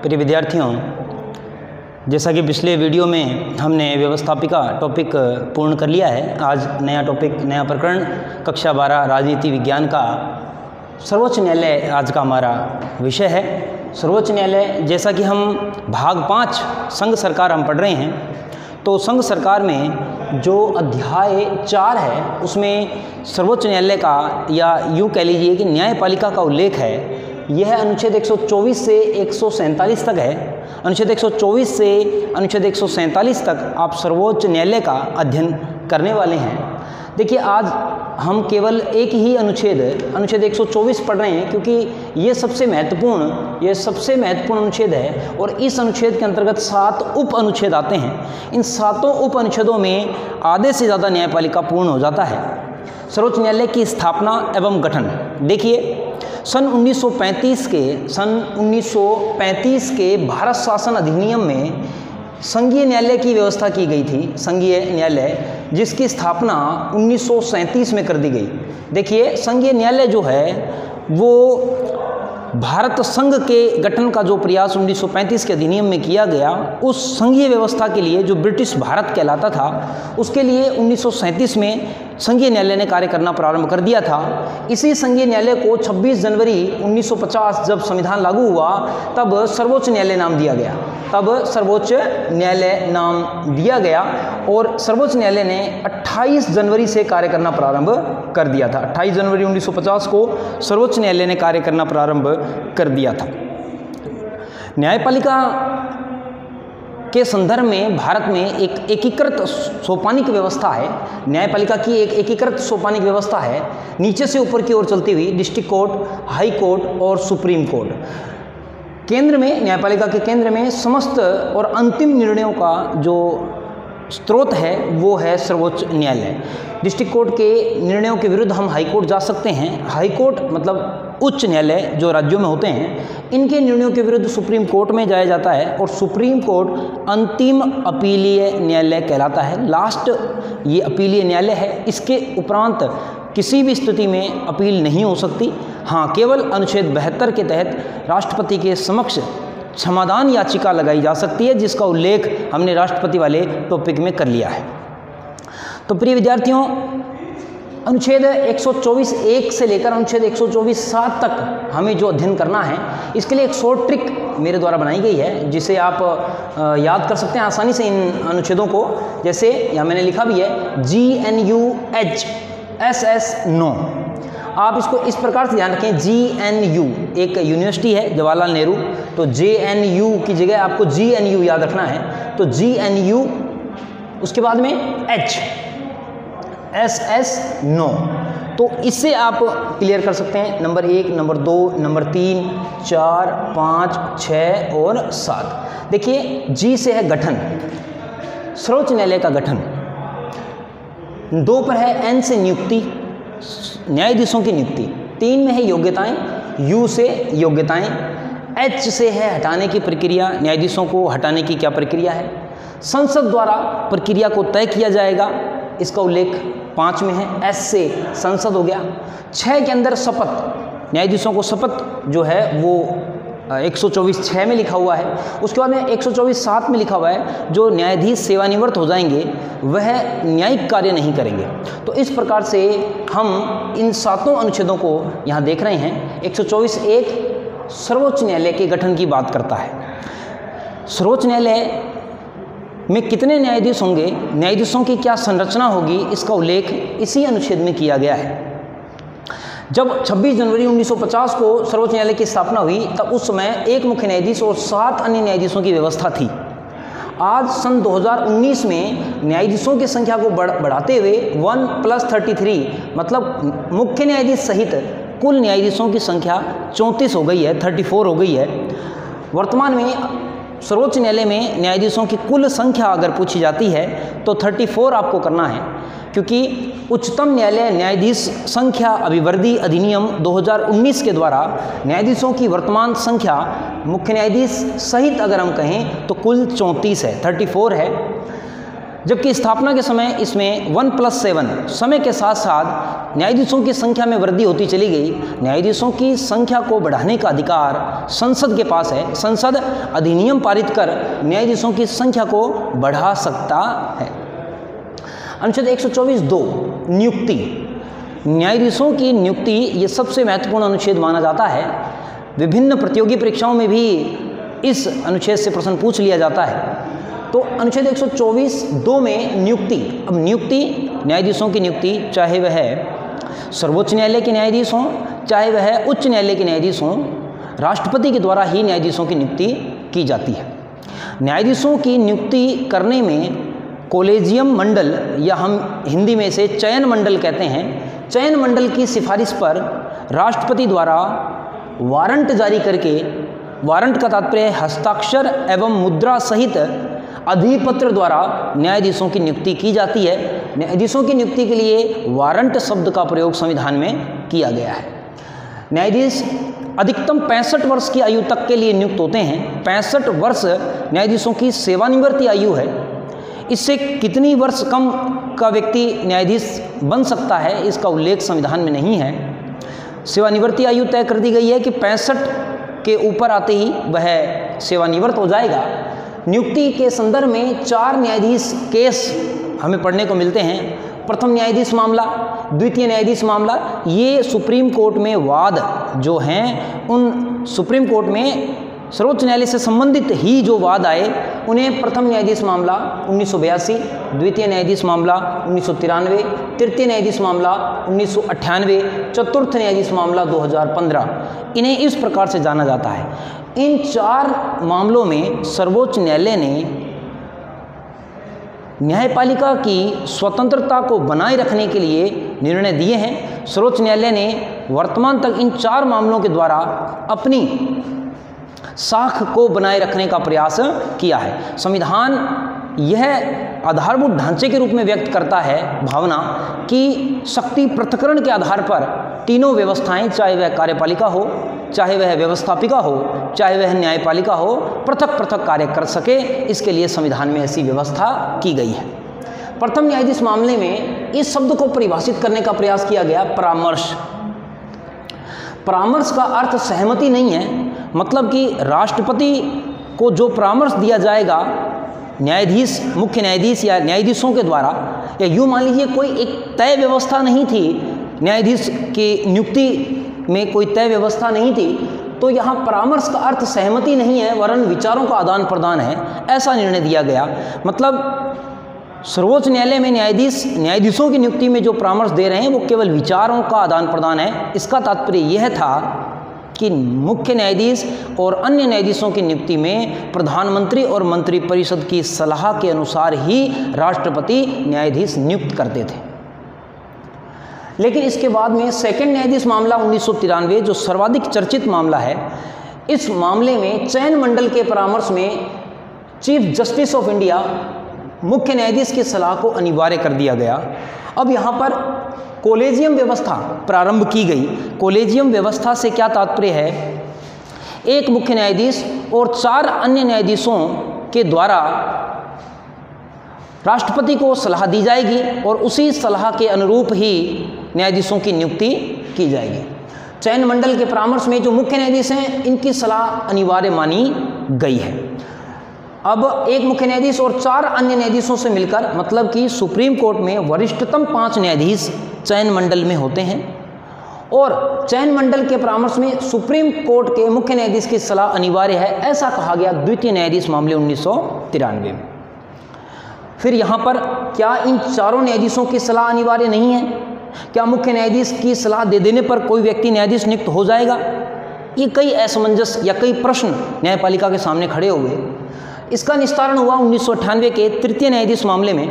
प्रिय विद्यार्थियों, जैसा कि पिछले वीडियो में हमने व्यवस्थापिका टॉपिक पूर्ण कर लिया है, आज नया टॉपिक, नया प्रकरण कक्षा 12 राजनीति विज्ञान का सर्वोच्च न्यायालय आज का हमारा विषय है। सर्वोच्च न्यायालय, जैसा कि हम भाग 5 संघ सरकार हम पढ़ रहे हैं, तो संघ सरकार में जो अध्याय 4 है उसमें सर्वोच्च न्यायालय का, या यूँ कह लीजिए कि न्यायपालिका का उल्लेख है। यह अनुच्छेद 124 से 147 तक है। अनुच्छेद 124 से अनुच्छेद 147 तक आप सर्वोच्च न्यायालय का अध्ययन करने वाले हैं। देखिए, आज हम केवल एक ही अनुच्छेद 124 पढ़ रहे हैं, क्योंकि ये सबसे महत्वपूर्ण अनुच्छेद है और इस अनुच्छेद के अंतर्गत 7 उप अनुच्छेद आते हैं। इन 7 उप अनुच्छेदों में आधे से ज़्यादा न्यायपालिका पूर्ण हो जाता है। सर्वोच्च न्यायालय की स्थापना एवं गठन, देखिए सन 1935 के भारत शासन अधिनियम में संघीय न्यायालय की व्यवस्था की गई थी। संघीय न्यायालय जिसकी स्थापना 1937 में कर दी गई। देखिए, संघीय न्यायालय जो है वो भारत संघ के गठन का जो प्रयास 1935 के अधिनियम में किया गया, उस संघीय व्यवस्था के लिए जो ब्रिटिश भारत कहलाता था, उसके लिए 1937 में संघीय न्यायालय ने कार्य करना प्रारंभ कर दिया था। इसी संघीय न्यायालय को 26 जनवरी 1950 जब संविधान लागू हुआ, तब सर्वोच्च न्यायालय नाम दिया गया। और सर्वोच्च न्यायालय ने 28 जनवरी से कार्य करना प्रारंभ कर दिया था। 28 जनवरी 1950 को सर्वोच्च न्यायालय ने कार्य करना प्रारंभ कर दिया था। न्यायपालिका के संदर्भ में भारत में एक एकीकृत सोपानिक व्यवस्था है। न्यायपालिका की एक एकीकृत सोपानिक व्यवस्था है, नीचे से ऊपर की ओर चलती हुई। डिस्ट्रिक्ट कोर्ट, हाई कोर्ट और सुप्रीम कोर्ट। केंद्र में, न्यायपालिका के केंद्र में समस्त और अंतिम निर्णयों का जो स्रोत है वो है सर्वोच्च न्यायालय। डिस्ट्रिक्ट कोर्ट के निर्णयों के विरुद्ध हम हाई कोर्ट जा सकते हैं। हाई कोर्ट मतलब उच्च न्यायालय जो राज्यों में होते हैं, इनके निर्णयों के विरुद्ध सुप्रीम कोर्ट में जाया जाता है और सुप्रीम कोर्ट अंतिम अपीलीय न्यायालय कहलाता है। लास्ट ये अपीलीय न्यायालय है। इसके उपरांत किसी भी स्थिति में अपील नहीं हो सकती। हाँ, केवल अनुच्छेद 72 के तहत राष्ट्रपति के समक्ष क्षमादान याचिका लगाई जा सकती है, जिसका उल्लेख हमने राष्ट्रपति वाले टॉपिक में कर लिया है। तो प्रिय विद्यार्थियों, अनुच्छेद 124(1) से लेकर अनुच्छेद 124(7) तक हमें जो अध्ययन करना है, इसके लिए एक शॉर्ट ट्रिक मेरे द्वारा बनाई गई है, जिसे आप याद कर सकते हैं आसानी से इन अनुच्छेदों को। जैसे यहाँ मैंने लिखा भी है GNUHSS नो। आप इसको इस प्रकार से ध्यान रखें। GNU एक यूनिवर्सिटी है, जवाहरलाल नेहरू, तो JNU की जगह आपको GNU याद रखना है। तो GNU, उसके बाद में HSS नो। तो इससे आप क्लियर कर सकते हैं। नंबर 1, नंबर 2, नंबर 3, 4, 5, 6 और 7। देखिए, G से है गठन, सर्वोच्च न्यायालय का गठन। 2 पर है N से नियुक्ति, न्यायाधीशों की नियुक्ति। 3 में है योग्यताएं, U से योग्यताएं। H से है हटाने की प्रक्रिया, न्यायाधीशों को हटाने की क्या प्रक्रिया है। संसद द्वारा प्रक्रिया को तय किया जाएगा, इसका उल्लेख 5 में है। S से संसद हो गया। 6 के अंदर शपथ, न्यायाधीशों को शपथ जो है वो 124(6) में लिखा हुआ है। उसके बाद में 124(7) में लिखा हुआ है, जो न्यायाधीश सेवानिवृत्त हो जाएंगे वह न्यायिक कार्य नहीं करेंगे। तो इस प्रकार से हम इन 7 अनुच्छेदों को यहाँ देख रहे हैं। 124(1) सर्वोच्च न्यायालय के गठन की बात करता है। सर्वोच्च न्यायालय में कितने न्यायाधीश होंगे, न्यायाधीशों की क्या संरचना होगी, इसका उल्लेख इसी अनुच्छेद में किया गया है। जब 26 जनवरी 1950 को सर्वोच्च न्यायालय की स्थापना हुई, तब उस समय एक मुख्य न्यायाधीश और 7 अन्य न्यायाधीशों की व्यवस्था थी। आज सन 2019 में न्यायाधीशों की संख्या को बढ़ाते हुए 1+33 मतलब मुख्य न्यायाधीश सहित कुल न्यायाधीशों की संख्या 34 हो गई है, 34 हो गई है। वर्तमान में सर्वोच्च न्यायालय में न्यायाधीशों की कुल संख्या अगर पूछी जाती है तो 34 आपको करना है, क्योंकि उच्चतम न्यायालय न्यायाधीश संख्या अभिवृद्धि अधिनियम 2019 के द्वारा न्यायाधीशों की वर्तमान संख्या मुख्य न्यायाधीश सहित अगर हम कहें तो कुल 34 है, 34 है। जबकि स्थापना के समय इसमें 1+7 समय के साथ साथ न्यायाधीशों की संख्या में वृद्धि होती चली गई। न्यायाधीशों की संख्या को बढ़ाने का अधिकार संसद के पास है। संसद अधिनियम पारित कर न्यायाधीशों की संख्या को बढ़ा सकता है। अनुच्छेद 124(2) नियुक्ति। न्यायाधीशों की नियुक्ति ये सबसे महत्वपूर्ण अनुच्छेद माना जाता है। विभिन्न प्रतियोगी परीक्षाओं में भी इस अनुच्छेद से प्रश्न पूछ लिया जाता है। तो अनुच्छेद 124(2) में नियुक्ति। अब नियुक्ति, न्यायाधीशों की नियुक्ति, चाहे वह सर्वोच्च न्यायालय के न्यायाधीश हों, चाहे वह उच्च न्यायालय के न्यायाधीश हों, राष्ट्रपति के द्वारा ही न्यायाधीशों की नियुक्ति की जाती है। न्यायाधीशों की नियुक्ति करने में कॉलेजियम मंडल, या हम हिंदी में इसे चयन मंडल कहते हैं, चयन मंडल की सिफारिश पर राष्ट्रपति द्वारा वारंट जारी करके, वारंट का तात्पर्य हस्ताक्षर एवं मुद्रा सहित अधिपत्र द्वारा न्यायाधीशों की नियुक्ति की जाती है। न्यायाधीशों की नियुक्ति के लिए वारंट शब्द का प्रयोग संविधान में किया गया है। न्यायाधीश अधिकतम 65 वर्ष की आयु तक के लिए नियुक्त होते हैं। 65 वर्ष न्यायाधीशों की सेवानिवृत्ति आयु है। इससे कितनी वर्ष कम का व्यक्ति न्यायाधीश बन सकता है, इसका उल्लेख संविधान में नहीं है। सेवानिवृत्ति आयु तय कर दी गई है कि 65 के ऊपर आते ही वह सेवानिवृत्त हो जाएगा। नियुक्ति के संदर्भ में 4 न्यायाधीश केस हमें पढ़ने को मिलते हैं। प्रथम न्यायाधीश मामला, द्वितीय न्यायाधीश मामला, ये सुप्रीम कोर्ट में वाद जो हैं, उन सुप्रीम कोर्ट में सर्वोच्च न्यायालय से संबंधित ही जो वाद आए उन्हें प्रथम न्यायाधीश मामला 1982, द्वितीय न्यायाधीश मामला 1993, तृतीय न्यायाधीश मामला 1998, चतुर्थ न्यायाधीश मामला 2015, इन्हें इस प्रकार से जाना जाता है। इन 4 मामलों में सर्वोच्च न्यायालय ने न्यायपालिका की स्वतंत्रता को बनाए रखने के लिए निर्णय दिए हैं। सर्वोच्च न्यायालय ने वर्तमान तक इन 4 मामलों के द्वारा अपनी साख को बनाए रखने का प्रयास किया है। संविधान यह आधारभूत ढांचे के रूप में व्यक्त करता है भावना कि शक्ति पृथक्करण के आधार पर तीनों व्यवस्थाएं, चाहे वह कार्यपालिका हो, चाहे वह व्यवस्थापिका हो, चाहे वह न्यायपालिका हो, पृथक पृथक कार्य कर सके, इसके लिए संविधान में ऐसी व्यवस्था की गई है। प्रथम न्यायाधीश मामले में इस शब्द को परिभाषित करने का प्रयास किया गया, परामर्श। परामर्श का अर्थ सहमति नहीं है, मतलब कि राष्ट्रपति को जो परामर्श दिया जाएगा न्यायाधीश, मुख्य न्यायाधीश या न्यायाधीशों के द्वारा, या यूँ मान लीजिए कोई एक तय व्यवस्था नहीं थी, न्यायाधीश की नियुक्ति में कोई तय व्यवस्था नहीं थी, तो यहाँ परामर्श का अर्थ सहमति नहीं है, वरन विचारों का आदान प्रदान है, ऐसा निर्णय दिया गया। मतलब सर्वोच्च न्यायालय में न्यायाधीशों की नियुक्ति में जो परामर्श दे रहे हैं वो केवल विचारों का आदान प्रदान है। इसका तात्पर्य यह था कि मुख्य न्यायाधीश और अन्य न्यायाधीशों की नियुक्ति में प्रधानमंत्री और मंत्रिपरिषद की सलाह के अनुसार ही राष्ट्रपति न्यायाधीश नियुक्त करते थे। लेकिन इसके बाद में सेकंड न्यायाधीश मामला 1993 जो सर्वाधिक चर्चित मामला है, इस मामले में चयन मंडल के परामर्श में चीफ जस्टिस ऑफ इंडिया, मुख्य न्यायाधीश की सलाह को अनिवार्य कर दिया गया। अब यहाँ पर कॉलेजियम व्यवस्था प्रारंभ की गई। कॉलेजियम व्यवस्था से क्या तात्पर्य है? एक मुख्य न्यायाधीश और 4 अन्य न्यायाधीशों के द्वारा राष्ट्रपति को सलाह दी जाएगी और उसी सलाह के अनुरूप ही न्यायाधीशों की नियुक्ति की जाएगी। चयन मंडल के परामर्श में जो मुख्य न्यायाधीश हैं, इनकी सलाह अनिवार्य मानी गई है। अब एक मुख्य न्यायाधीश और 4 अन्य न्यायाधीशों से मिलकर, मतलब कि सुप्रीम कोर्ट में वरिष्ठतम 5 न्यायाधीश चयन मंडल में होते हैं और चयन मंडल के परामर्श में सुप्रीम कोर्ट के मुख्य न्यायाधीश की सलाह अनिवार्य है, ऐसा कहा गया द्वितीय न्यायाधीश मामले 1993 में। फिर यहाँ पर क्या इन 4 न्यायाधीशों की सलाह अनिवार्य नहीं है? क्या मुख्य न्यायाधीश की सलाह दे देने पर कोई व्यक्ति न्यायाधीश नियुक्त हो जाएगा? ये कई असमंजस या कई प्रश्न न्यायपालिका के सामने खड़े हुए। इसका निस्तारण हुआ 1998 के तृतीय न्यायाधीश मामले में।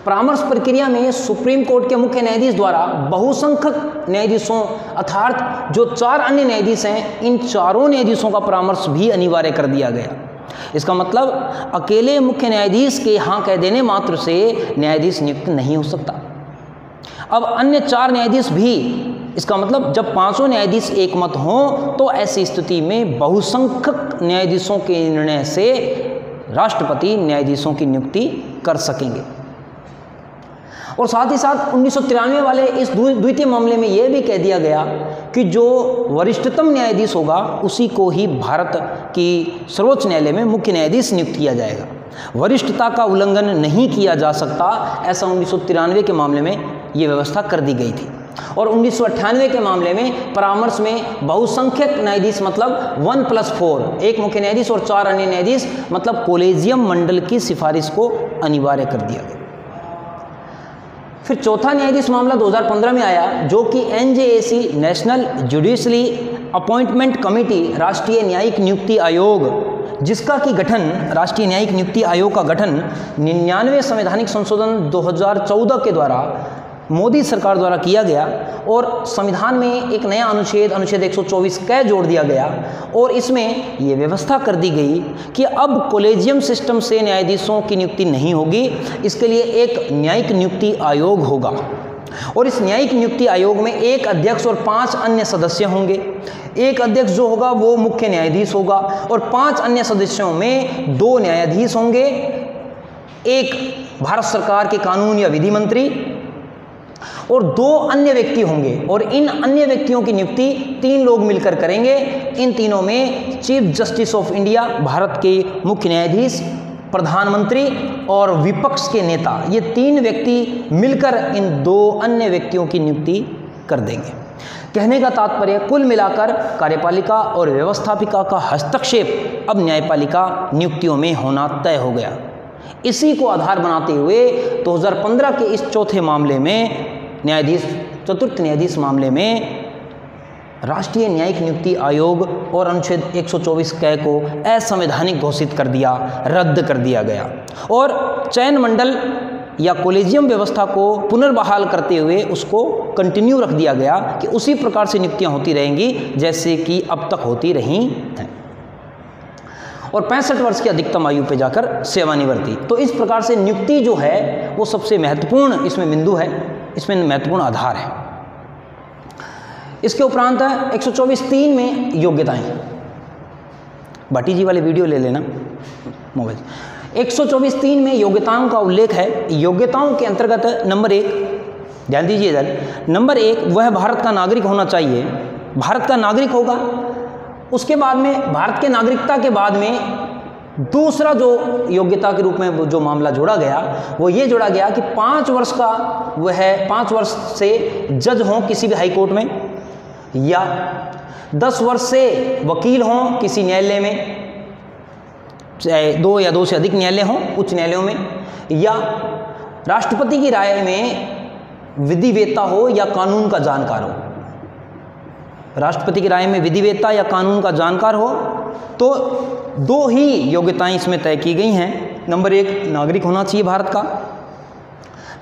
परामर्श प्रक्रिया में सुप्रीम कोर्ट के मुख्य न्यायाधीश द्वारा बहुसंख्यक न्यायाधीशों अर्थात जो 4 अन्य न्यायाधीश हैं, इन 4 न्यायाधीशों का परामर्श भी अनिवार्य कर दिया गया। इसका मतलब अकेले मुख्य न्यायाधीश के हाँ कह देने मात्र से न्यायाधीश नियुक्त नहीं हो सकता। अब अन्य 4 न्यायाधीश भी, इसका मतलब जब 5 न्यायाधीश एक मत हों तो ऐसी स्थिति में बहुसंख्यक न्यायाधीशों के निर्णय से राष्ट्रपति न्यायाधीशों की नियुक्ति कर सकेंगे। और साथ ही साथ 1993 वाले इस द्वितीय मामले में यह भी कह दिया गया कि जो वरिष्ठतम न्यायाधीश होगा उसी को ही भारत की सर्वोच्च न्यायालय में मुख्य न्यायाधीश नियुक्त किया जाएगा। वरिष्ठता का उल्लंघन नहीं किया जा सकता, ऐसा 1993 के मामले में ये व्यवस्था कर दी गई थी। और 1998 के मामले में परामर्श में बहुसंख्यक न्यायाधीश मतलब 1+4, एक मुख्य न्यायाधीश और 4 अन्य न्यायाधीश मतलब कोलेजियम मंडल की सिफारिश को अनिवार्य कर दिया गया। फिर चौथा न्यायाधीश मामला 2015 में आया, जो कि NJAC national judiciary appointment committee, राष्ट्रीय न्यायिक नियुक्ति आयोग, जिसका कि गठन, राष्ट्रीय न्यायिक नियुक्ति आयोग का गठन 99वें संवैधानिक संशोधन 2014 के द्वारा मोदी सरकार द्वारा किया गया और संविधान में एक नया अनुच्छेद 124 क जोड़ दिया गया और इसमें ये व्यवस्था कर दी गई कि अब कॉलेजियम सिस्टम से न्यायाधीशों की नियुक्ति नहीं होगी, इसके लिए एक न्यायिक नियुक्ति आयोग होगा और इस न्यायिक नियुक्ति आयोग में एक अध्यक्ष और 5 अन्य सदस्य होंगे। एक अध्यक्ष जो होगा वो मुख्य न्यायाधीश होगा और 5 अन्य सदस्यों में 2 न्यायाधीश होंगे, एक भारत सरकार के कानून या विधि मंत्री और 2 अन्य व्यक्ति होंगे और इन अन्य व्यक्तियों की नियुक्ति 3 लोग मिलकर करेंगे। इन तीनों में chief justice of India, Bharat के मुख्य न्यायाधीश, प्रधानमंत्री और विपक्ष के नेता, ये 3 व्यक्ति मिलकर इन 2 अन्य व्यक्तियों की नियुक्ति कर देंगे। कहने का तात्पर्य कुल मिलाकर कार्यपालिका और व्यवस्थापिका का हस्तक्षेप अब न्यायपालिका नियुक्तियों में होना तय हो गया। इसी को आधार बनाते हुए 2015 के इस चौथे मामले में चतुर्थ न्यायाधीश मामले में राष्ट्रीय न्यायिक नियुक्ति आयोग और अनुच्छेद 124 क को असंवैधानिक घोषित कर दिया, रद्द कर दिया गया और चयन मंडल या कॉलेजियम व्यवस्था को पुनर्बहाल करते हुए उसको कंटिन्यू रख दिया गया कि उसी प्रकार से नियुक्तियां होती रहेंगी जैसे कि अब तक होती रही हैं और 65 वर्ष की अधिकतम आयु पे जाकर सेवानिवृत्ति। तो इस प्रकार से नियुक्ति जो है वो सबसे महत्वपूर्ण इसमें बिंदु है, इसमें महत्वपूर्ण आधार है। इसके उपरांत है 124(3) में योग्यताएं, भाटी जी वाले वीडियो ले लेना मोबाइल। 124(3) में योग्यताओं का उल्लेख है। योग्यताओं के अंतर्गत नंबर 1, ध्यान दीजिए इधर, नंबर 1 वह भारत का नागरिक होना चाहिए, भारत का नागरिक होगा। उसके बाद में भारत के नागरिकता के बाद में दूसरा जो योग्यता के रूप में जो मामला जोड़ा गया वो ये जोड़ा गया कि 5 वर्ष का वह 5 वर्ष से जज हों किसी भी हाई कोर्ट में, या 10 वर्ष से वकील हों किसी न्यायालय में, चाहे 2 या 2 से अधिक न्यायालय हों उच्च न्यायालयों में, या राष्ट्रपति की राय में विधिवेत्ता हो या कानून का जानकार हो। राष्ट्रपति की राय में विधिवेत्ता या कानून का जानकार हो तो 2 ही योग्यताएं इसमें तय की गई हैं। नंबर 1 नागरिक होना चाहिए भारत का,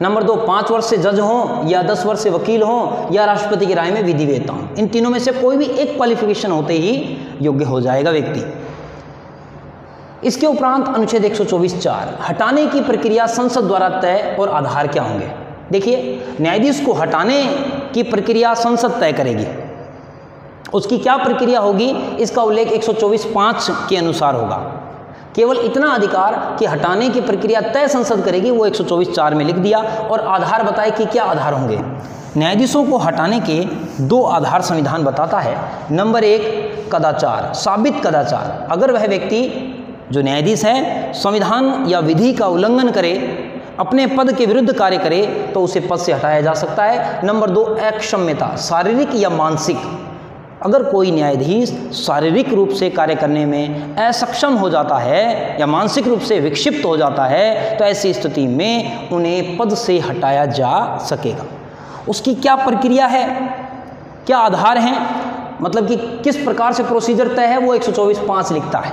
नंबर 2 5 वर्ष से जज हों या 10 वर्ष से वकील हों या राष्ट्रपति की राय में विधिवेत्ता हों। इन तीनों में से कोई भी एक क्वालिफिकेशन होते ही योग्य हो जाएगा व्यक्ति। इसके उपरांत अनुच्छेद 124(4) हटाने की प्रक्रिया संसद द्वारा तय और आधार क्या होंगे। देखिए, न्यायाधीश को हटाने की प्रक्रिया संसद तय करेगी। उसकी क्या प्रक्रिया होगी इसका उल्लेख 124(5) के अनुसार होगा। केवल इतना अधिकार कि हटाने की प्रक्रिया तय संसद करेगी वो 124(4) में लिख दिया और आधार बताए कि क्या आधार होंगे। न्यायाधीशों को हटाने के 2 आधार संविधान बताता है। नंबर 1 कदाचार, साबित कदाचार। अगर वह व्यक्ति जो न्यायाधीश है संविधान या विधि का उल्लंघन करे, अपने पद के विरुद्ध कार्य करे तो उसे पद से हटाया जा सकता है। नंबर 2 अक्षम्यता, शारीरिक या मानसिक। अगर कोई न्यायाधीश शारीरिक रूप से कार्य करने में असक्षम हो जाता है या मानसिक रूप से विक्षिप्त हो जाता है तो ऐसी स्थिति में उन्हें पद से हटाया जा सकेगा। उसकी क्या प्रक्रिया है, क्या आधार हैं, मतलब कि किस प्रकार से प्रोसीजर तय है, वो 124(5) लिखता है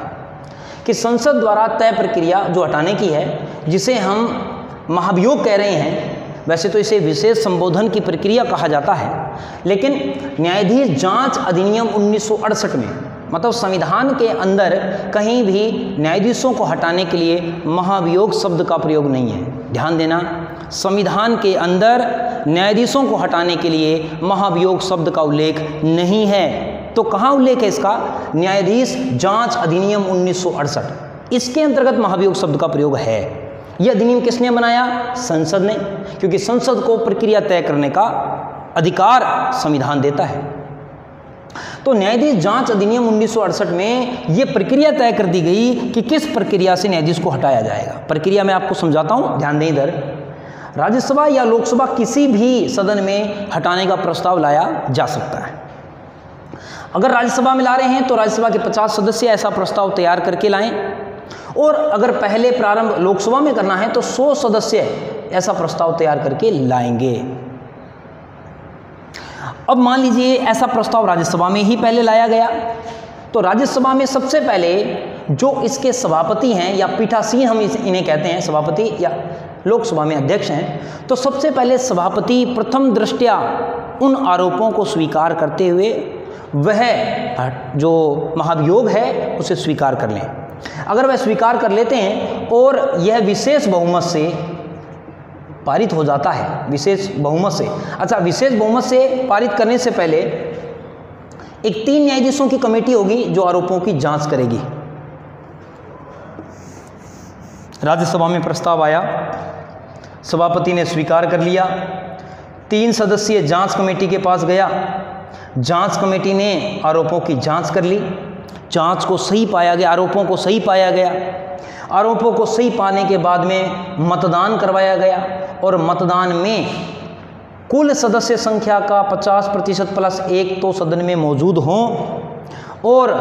कि संसद द्वारा तय प्रक्रिया जो हटाने की है, जिसे हम महाभियोग कह रहे हैं, वैसे तो इसे विशेष संबोधन की प्रक्रिया कहा जाता है, लेकिन न्यायाधीश जांच अधिनियम 1968 में, मतलब संविधान के अंदर कहीं भी न्यायाधीशों को हटाने के लिए महाभियोग शब्द का प्रयोग नहीं है। ध्यान देना, संविधान के अंदर न्यायाधीशों को हटाने के लिए महाभियोग शब्द का उल्लेख नहीं है। तो कहाँ उल्लेख है इसका? न्यायाधीश जांच अधिनियम 1968, इसके अंतर्गत महाभियोग शब्द का प्रयोग है। यह अधिनियम किसने बनाया? संसद ने, क्योंकि संसद को प्रक्रिया तय करने का अधिकार संविधान देता है। तो न्यायाधीश जांच अधिनियम 1968 में यह प्रक्रिया तय कर दी गई कि किस प्रक्रिया से न्यायाधीश को हटाया जाएगा। प्रक्रिया मैं आपको समझाता हूं, ध्यान दें इधर। राज्यसभा या लोकसभा किसी भी सदन में हटाने का प्रस्ताव लाया जा सकता है। अगर राज्यसभा में ला रहे हैं तो राज्यसभा के 50 सदस्य ऐसा प्रस्ताव तैयार करके लाएं, और अगर पहले प्रारंभ लोकसभा में करना है तो 100 सदस्य ऐसा प्रस्ताव तैयार करके लाएंगे। अब मान लीजिए ऐसा प्रस्ताव राज्यसभा में ही पहले लाया गया, तो राज्यसभा में सबसे पहले जो इसके सभापति हैं या पीठासीन हम इन्हें कहते हैं, सभापति या लोकसभा में अध्यक्ष हैं, तो सबसे पहले सभापति प्रथम दृष्टया उन आरोपों को स्वीकार करते हुए वह जो महाभियोग है उसे स्वीकार कर लें। अगर वह स्वीकार कर लेते हैं और यह विशेष बहुमत से पारित हो जाता है, विशेष बहुमत से, अच्छा विशेष बहुमत से पारित करने से पहले एक 3 न्यायाधीशों की कमेटी होगी जो आरोपों की जांच करेगी। राज्यसभा में प्रस्ताव आया, सभापति ने स्वीकार कर लिया, 3 सदस्यीय जांच कमेटी के पास गया, जांच कमेटी ने आरोपों की जांच कर ली, जांच को सही पाया गया, आरोपों को सही पाया गया, आरोपों को सही पाने के बाद में मतदान करवाया गया, और मतदान में कुल सदस्य संख्या का 50% प्लस 1 तो सदन में मौजूद हों, और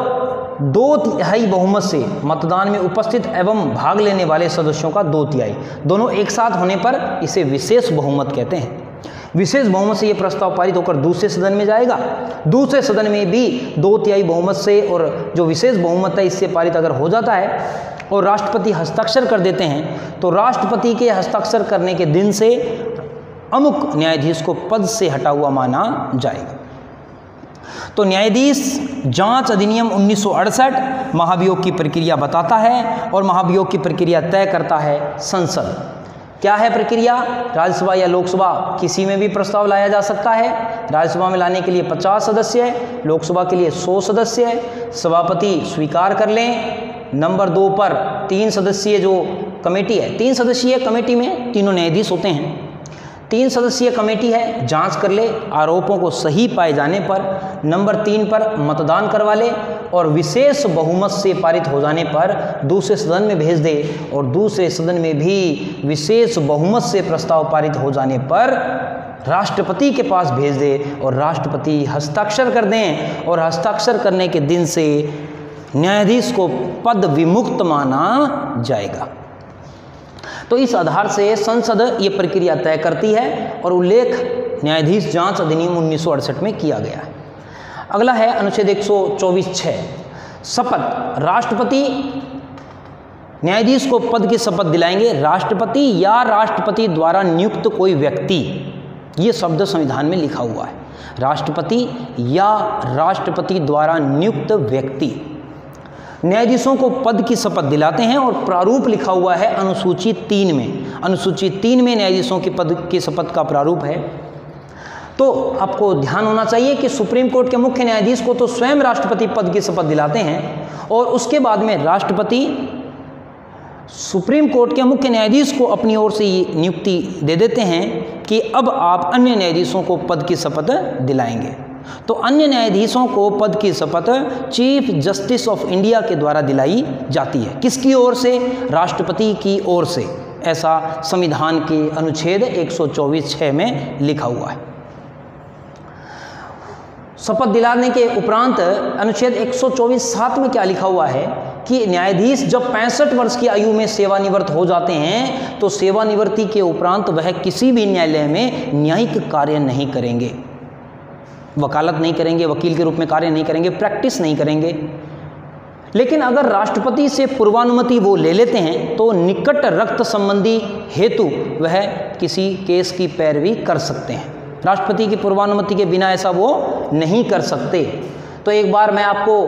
2/3 बहुमत से मतदान में उपस्थित एवं भाग लेने वाले सदस्यों का 2/3, दोनों एक साथ होने पर इसे विशेष बहुमत कहते हैं। विशेष बहुमत से यह प्रस्ताव पारित होकर दूसरे सदन में जाएगा, दूसरे सदन में भी 2/3 बहुमत से, और जो विशेष बहुमत है इससे पारित अगर हो जाता है और राष्ट्रपति हस्ताक्षर कर देते हैं, तो राष्ट्रपति के हस्ताक्षर करने के दिन से अमुक न्यायाधीश को पद से हटा हुआ माना जाएगा। तो न्यायाधीश जांच अधिनियम 1968 महाभियोग की प्रक्रिया बताता है, और महाभियोग की प्रक्रिया तय करता है संसद। क्या है प्रक्रिया? राज्यसभा या लोकसभा किसी में भी प्रस्ताव लाया जा सकता है। राज्यसभा में लाने के लिए 50 सदस्य है, लोकसभा के लिए 100 सदस्य है, सभापति स्वीकार कर लें। नंबर 2 पर 3 सदस्यीय जो कमेटी है, 3 सदस्यीय कमेटी में तीनों न्यायाधीश होते हैं, 3 सदस्यीय कमेटी है, जांच कर ले, आरोपों को सही पाए जाने पर नंबर 3 पर मतदान करवा ले, और विशेष बहुमत से पारित हो जाने पर दूसरे सदन में भेज दे, और दूसरे सदन में भी विशेष बहुमत से प्रस्ताव पारित हो जाने पर राष्ट्रपति के पास भेज दे, और राष्ट्रपति हस्ताक्षर कर दें, और हस्ताक्षर करने के दिन से न्यायाधीश को पद विमुक्त माना जाएगा। तो इस आधार से संसद ये प्रक्रिया तय करती है, और उल्लेख न्यायाधीश जांच अधिनियम 1968 में किया गया है। अगला है अनुच्छेद 124(6) शपथ। राष्ट्रपति न्यायाधीश को पद की शपथ दिलाएंगे। राष्ट्रपति या राष्ट्रपति द्वारा नियुक्त कोई व्यक्ति, ये शब्द संविधान में लिखा हुआ है, राष्ट्रपति या राष्ट्रपति द्वारा नियुक्त व्यक्ति न्यायाधीशों को पद की शपथ दिलाते हैं, और प्रारूप लिखा हुआ है अनुसूची 3 में। अनुसूची 3 में न्यायाधीशों की पद की शपथ का प्रारूप है। तो आपको ध्यान होना चाहिए कि सुप्रीम कोर्ट के मुख्य न्यायाधीश को तो स्वयं राष्ट्रपति पद की शपथ दिलाते हैं, और उसके बाद में राष्ट्रपति सुप्रीम कोर्ट के मुख्य न्यायाधीश को अपनी ओर से ये नियुक्ति दे देते हैं कि अब आप अन्य न्यायाधीशों को पद की शपथ दिलाएंगे। तो अन्य न्यायाधीशों को पद की शपथ चीफ जस्टिस ऑफ इंडिया के द्वारा दिलाई जाती है। किसकी ओर से? राष्ट्रपति की ओर से। ऐसा संविधान के अनुच्छेद 124(6) में लिखा हुआ है। शपथ दिलाने के उपरांत अनुच्छेद 124(7) में क्या लिखा हुआ है कि न्यायाधीश जब 65 वर्ष की आयु में सेवानिवृत्त हो जाते हैं, तो सेवानिवृत्ति के उपरांत वह किसी भी न्यायालय में न्यायिक कार्य नहीं करेंगे, वकालत नहीं करेंगे, वकील के रूप में कार्य नहीं करेंगे, प्रैक्टिस नहीं करेंगे। लेकिन अगर राष्ट्रपति से पूर्वानुमति वो ले लेते हैं, तो निकट रक्त संबंधी हेतु वह किसी केस की पैरवी कर सकते हैं। राष्ट्रपति की पूर्वानुमति के बिना ऐसा वो नहीं कर सकते। तो एक बार मैं आपको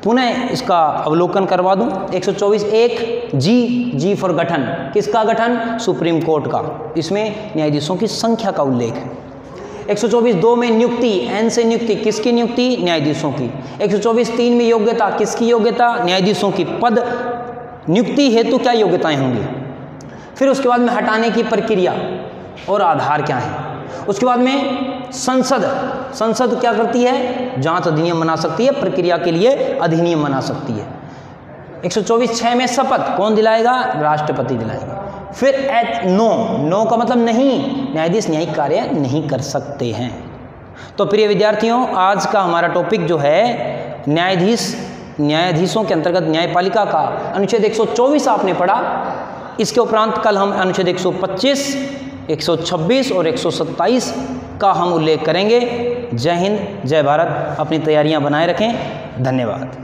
पुनः इसका अवलोकन करवा दूं। 124(1) जी फॉर गठन। किसका गठन? सुप्रीम कोर्ट का। इसमें न्यायाधीशों की संख्या का उल्लेख है। 124(2) में नियुक्ति, एन से नियुक्ति, किसकी नियुक्ति? न्यायाधीशों की। 124(3) में योग्यता, किसकी योग्यता? न्यायाधीशों की। पद नियुक्ति हेतु क्या योग्यताएं होंगी? फिर उसके बाद में हटाने की प्रक्रिया और आधार क्या है। उसके बाद में संसद क्या करती है, जांच अधिनियम बना सकती है, प्रक्रिया के लिए अधिनियम बना सकती है। 124(6) में शपथ कौन दिलाएगा, राष्ट्रपति दिलाएगा। फिर नो का मतलब नहीं, न्यायाधीश न्यायिक कार्य नहीं कर सकते हैं। तो प्रिय विद्यार्थियों, आज का हमारा टॉपिक जो है न्यायाधीशों के अंतर्गत न्यायपालिका का अनुच्छेद 124 आपने पढ़ा। इसके उपरांत कल हम अनुच्छेद 125, 126 और 127 का हम उल्लेख करेंगे। जय हिंद, जय भारत। अपनी तैयारियां बनाए रखें। धन्यवाद।